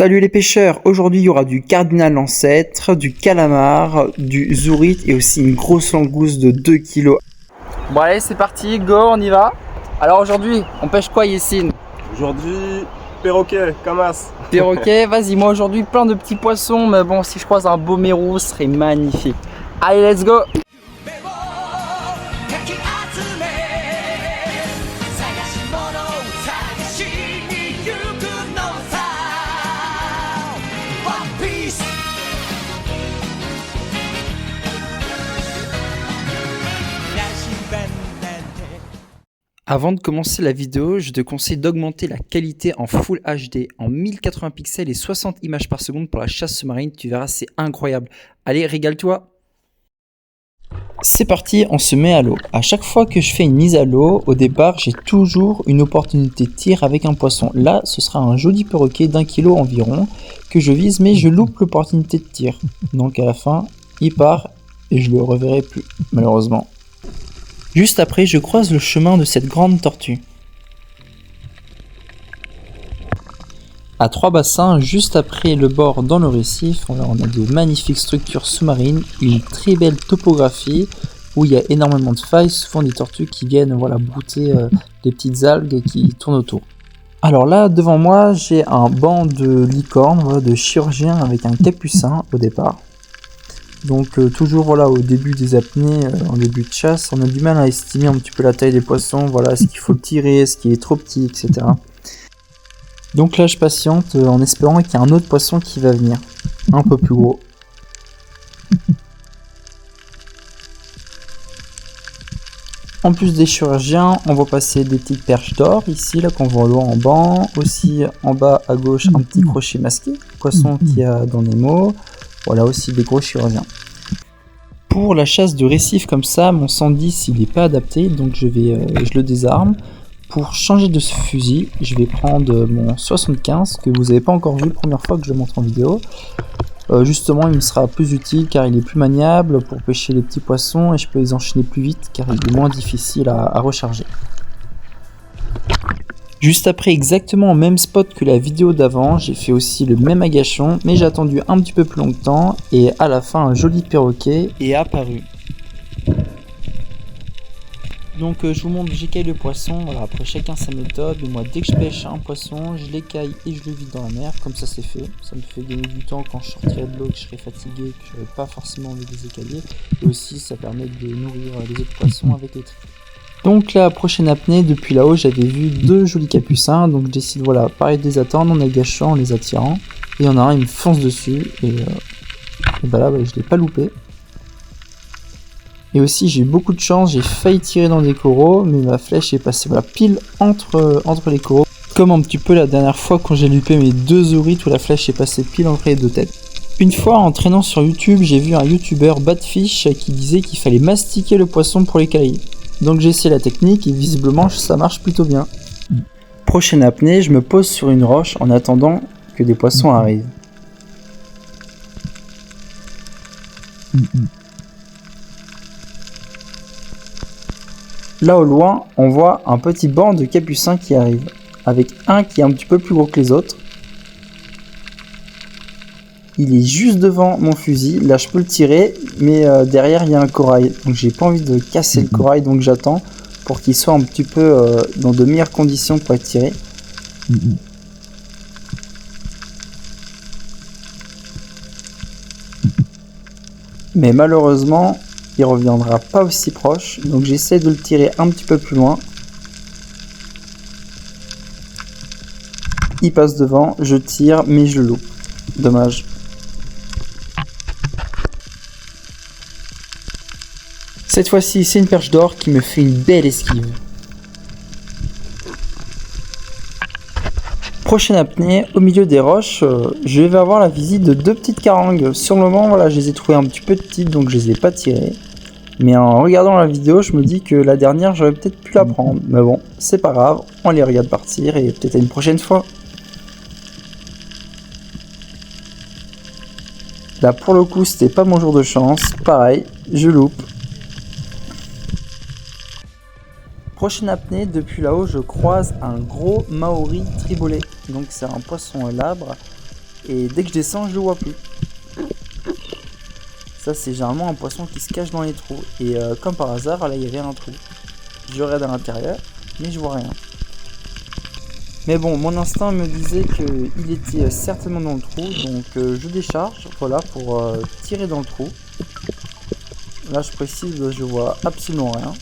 Salut les pêcheurs, aujourd'hui il y aura du cardinal ancêtre, du calamar, du zourite et aussi une grosse langouste de 2 kilos. Bon allez c'est parti, go, on y va. Alors aujourd'hui, on pêche quoi Yessine? Aujourd'hui, perroquet, camas. Perroquet, vas-y, moi aujourd'hui plein de petits poissons, mais bon si je croise un beau mérou, ce serait magnifique. Allez, let's go. Avant de commencer la vidéo, je te conseille d'augmenter la qualité en Full HD en 1080 pixels et 60 images par seconde pour la chasse sous-marine. Tu verras, c'est incroyable. Allez, régale-toi. C'est parti, on se met à l'eau. À chaque fois que je fais une mise à l'eau, au départ, j'ai toujours une opportunité de tir avec un poisson. Là, ce sera un joli perroquet d'1 kilo environ que je vise, mais je loupe l'opportunité de tir. Donc à la fin, il part et je le reverrai plus, malheureusement. Juste après, je croise le chemin de cette grande tortue. À 3 bassins, juste après le bord dans le récif, on a de magnifiques structures sous-marines, une très belle topographie où il y a énormément de failles, souvent des tortues qui viennent brouter les petites algues qui tournent autour. Alors là, devant moi, j'ai un banc de licornes, de chirurgiens avec un capucin au départ. Donc toujours au début des apnées, en début de chasse, on a du mal à estimer un petit peu la taille des poissons, est-ce qu'il faut le tirer, est-ce qu'il est trop petit, etc. Donc là je patiente en espérant qu'il y ait un autre poisson qui va venir, un peu plus gros. En plus des chirurgiens, on va passer des petites perches d'or, ici là qu'on voit loin en banc, aussi en bas à gauche un petit crochet masqué, poisson qu'il y a dans Nemo. Voilà aussi des gros chirurgiens. Pour la chasse de récif comme ça, mon 110 il n'est pas adapté, donc je le désarme. Pour changer de ce fusil, je vais prendre mon 75 que vous n'avez pas encore vu la première fois que je le montre en vidéo. Justement, il me sera plus utile car il est plus maniable pour pêcher les petits poissons et je peux les enchaîner plus vite car il est moins difficile à recharger. Juste après, exactement au même spot que la vidéo d'avant, j'ai fait aussi le même agachon, mais j'ai attendu un petit peu plus longtemps et à la fin un joli perroquet est apparu. Donc je vous montre, j'écaille le poisson, après chacun sa méthode, mais moi dès que je pêche un poisson, je l'écaille et je le vide dans la mer, comme ça c'est fait. Ça me fait gagner du temps quand je sortirai de l'eau, que je serai fatigué, que je n'aurai pas forcément envie de les écailler, et aussi ça permet de nourrir les autres poissons avec les trucs. Donc la prochaine apnée, depuis là-haut, j'avais vu 2 jolis capucins, donc je décide pareil de les attendre en agachant, en les attirant, et il y en a un, il me fonce dessus, et là, je l'ai pas loupé. Et aussi j'ai eu beaucoup de chance, j'ai failli tirer dans des coraux, mais ma flèche est passée pile entre les coraux, comme un petit peu la dernière fois quand j'ai loupé mes 2 zourites où la flèche est passée pile entre les 2 têtes. Une fois en traînant sur YouTube, j'ai vu un youtubeur Badfish qui disait qu'il fallait mastiquer le poisson pour l'écailler. Donc j'ai essayé la technique et visiblement ça marche plutôt bien. Prochaine apnée, je me pose sur une roche en attendant que des poissons arrivent. Là au loin, on voit un petit banc de capucins qui arrive, avec un qui est un petit peu plus gros que les autres. Il est juste devant mon fusil, là je peux le tirer, mais derrière il y a un corail, donc j'ai pas envie de casser le corail, donc j'attends pour qu'il soit un petit peu dans de meilleures conditions pour être tiré. Mais malheureusement, il reviendra pas aussi proche, donc j'essaie de le tirer un petit peu plus loin. Il passe devant, je tire, mais je le loupe. Dommage. Cette fois-ci, c'est une perche d'or qui me fait une belle esquive. Prochaine apnée, au milieu des roches, je vais avoir la visite de 2 petites carangues. Sur le moment, je les ai trouvées un petit peu petites, donc je les ai pas tirées. Mais en regardant la vidéo, je me dis que la dernière, j'aurais peut-être pu la prendre. Mais bon, c'est pas grave, on les regarde partir et peut-être à une prochaine fois. Là, pour le coup, c'était pas mon jour de chance. Pareil, je loupe. Prochaine apnée, depuis là-haut, je croise un gros maori tribolé. Donc c'est un poisson labre et dès que je descends, je le vois plus. Ça, c'est généralement un poisson qui se cache dans les trous. Et comme par hasard, là, il y avait un trou. Je regarde à l'intérieur, mais je vois rien. Mais bon, mon instinct me disait qu'il était certainement dans le trou, donc je décharge, voilà, pour tirer dans le trou. Là, je précise, je vois absolument rien.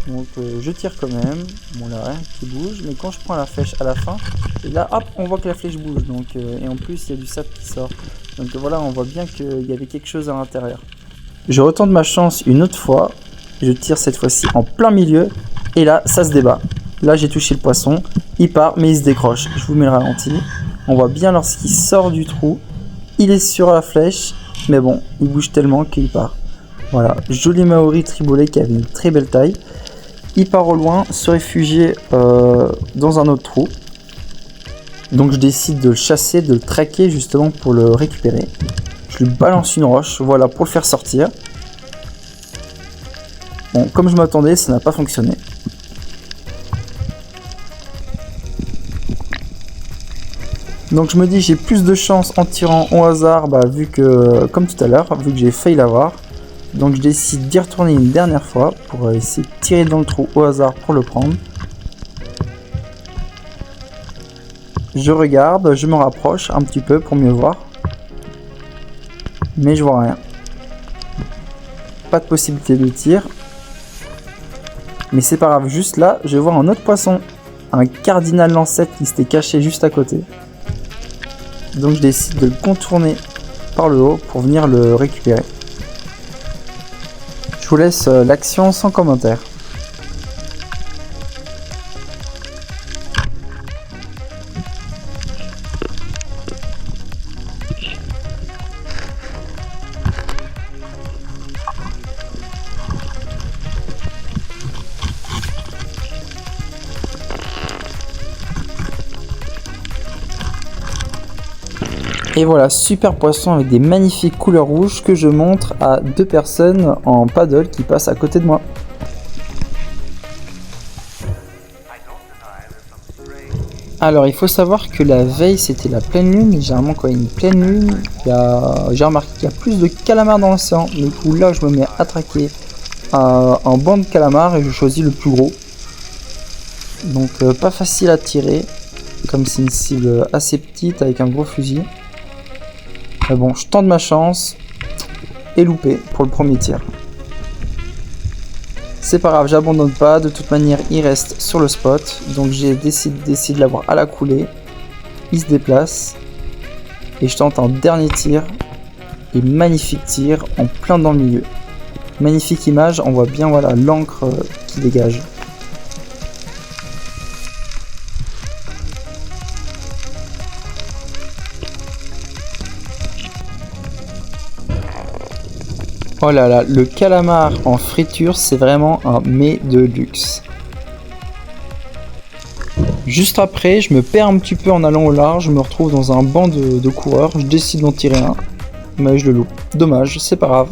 Donc je tire quand même. Bon, là, rien qui bouge, mais quand je prends la flèche à la fin, et là, hop, on voit que la flèche bouge. Donc, et en plus, il y a du sable qui sort. Donc voilà, on voit bien qu'il y avait quelque chose à l'intérieur. Je retente ma chance une autre fois. Je tire cette fois-ci en plein milieu. Et là, ça se débat. Là, j'ai touché le poisson. Il part, mais il se décroche. Je vous mets le ralenti. On voit bien lorsqu'il sort du trou. Il est sur la flèche. Mais bon, il bouge tellement qu'il part. Voilà, joli maori tribolé qui avait une très belle taille. Il part au loin, se réfugier dans un autre trou. Donc je décide de le chasser, de le traquer justement pour le récupérer. Je lui balance une roche, voilà, pour le faire sortir. Bon, comme je m'attendais, ça n'a pas fonctionné. Donc je me dis j'ai plus de chance en tirant au hasard, vu que, comme tout à l'heure, vu que j'ai failli l'avoir. Donc je décide d'y retourner une dernière fois pour essayer de tirer dans le trou au hasard pour le prendre. Je regarde, je me rapproche un petit peu pour mieux voir. Mais je vois rien. Pas de possibilité de tir. Mais c'est pas grave, juste là, je vois un autre poisson. Un cardinal lancette qui s'était caché juste à côté. Donc je décide de le contourner par le haut pour venir le récupérer. Je vous laisse l'action sans commentaire. Et voilà, super poisson avec des magnifiques couleurs rouges que je montre à 2 personnes en paddle qui passent à côté de moi. Alors il faut savoir que la veille c'était la pleine lune, et généralement quand il y a une pleine lune, j'ai remarqué qu'il y a plus de calamars dans l'océan. Du coup là je me mets à traquer un banc de calamars et je choisis le plus gros. Donc pas facile à tirer, comme c'est une cible assez petite avec un gros fusil. Mais bon, je tente ma chance et loupé pour le premier tir. C'est pas grave, j'abandonne pas, de toute manière il reste sur le spot, donc j'ai décidé de l'avoir à la coulée. Il se déplace et je tente un dernier tir, et magnifique tir en plein dans le milieu. Magnifique image, on voit bien voilà l'encre qui dégage. Oh là là, le calamar en friture, c'est vraiment un mets de luxe. Juste après, je me perds un petit peu en allant au large, je me retrouve dans un banc de coureurs, je décide d'en tirer un, mais je le loupe. Dommage, c'est pas grave.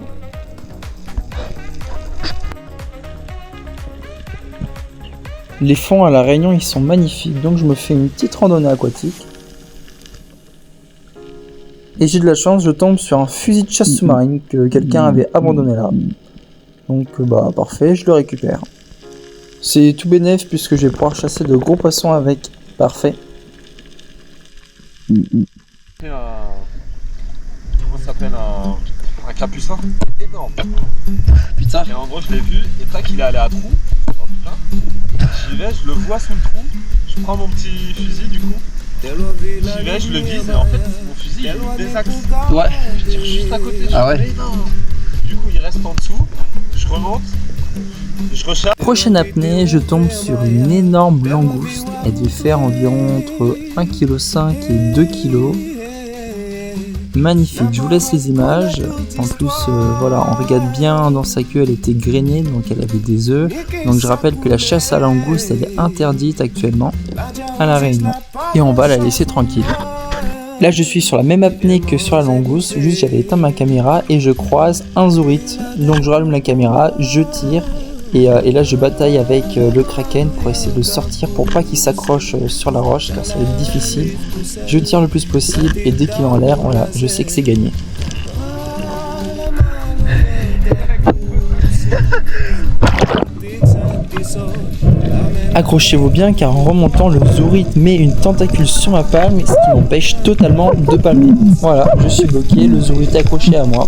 Les fonds à La Réunion, ils sont magnifiques, donc je me fais une petite randonnée aquatique. Et j'ai de la chance, je tombe sur un fusil de chasse sous-marine que quelqu'un avait abandonné là. Donc parfait, je le récupère. C'est tout bénef puisque je vais pouvoir chasser de gros poissons avec. Parfait. Comment ça s'appelle un capucin énorme. Putain. Et en gros je l'ai vu et tac il est allé à trou. Oh putain. J'y vais, je le vois sous le trou. Je prends mon petit fusil du coup. J'y vais, je le vise et en fait mon fusil il désaxe. Ouais. Je tire juste à côté. Ah ouais. Du coup il reste en dessous. Je remonte. Je recharge. Prochaine apnée, je tombe sur une énorme langouste. Elle devait faire environ entre 1,5 kg et 2 kg. Magnifique, je vous laisse les images. En plus, voilà, on regarde bien dans sa queue, elle était grainée, donc elle avait des œufs. Donc je rappelle que la chasse à la langouste, elle est interdite actuellement à La Réunion. Et on va la laisser tranquille. Là, je suis sur la même apnée que sur la langouste, juste j'avais éteint ma caméra et je croise un zourite. Donc je rallume la caméra, je tire Et là je bataille avec le kraken pour essayer de sortir pour pas qu'il s'accroche sur la roche car ça va être difficile. Je tire le plus possible et dès qu'il est en l'air, voilà, je sais que c'est gagné. Accrochez-vous bien car en remontant le zourite met une tentacule sur ma palme, ce qui m'empêche totalement de palmer. Voilà, je suis bloqué, le zourite est accroché à moi.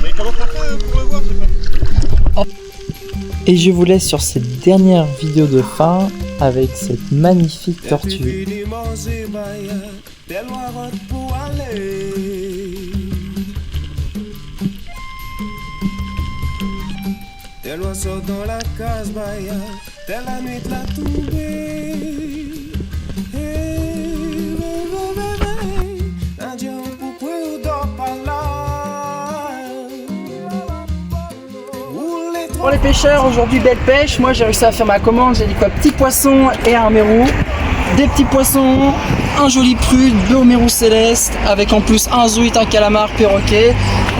Mais comment t'as fait pour le voir? Et je vous laisse sur cette dernière vidéo de fin avec cette magnifique tortue. Tel oiseau dans la case baya, telle la nuit la tombée. Pour les pêcheurs, aujourd'hui belle pêche. Moi j'ai réussi à faire ma commande. J'ai dit quoi? Petits poissons et un mérou. Des petits poissons, un joli prude, bleu au mérou céleste, avec en plus un zoïte, un calamar, perroquet.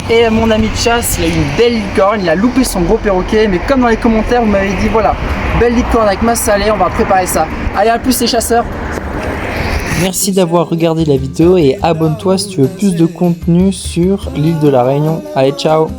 Et mon ami de chasse, il a eu une belle licorne, il a loupé son gros perroquet, mais comme dans les commentaires, vous m'avez dit voilà, belle licorne avec masse salée, on va préparer ça. Allez, à plus les chasseurs. Merci d'avoir regardé la vidéo et abonne-toi si tu veux plus de contenu sur l'île de la Réunion. Allez, ciao!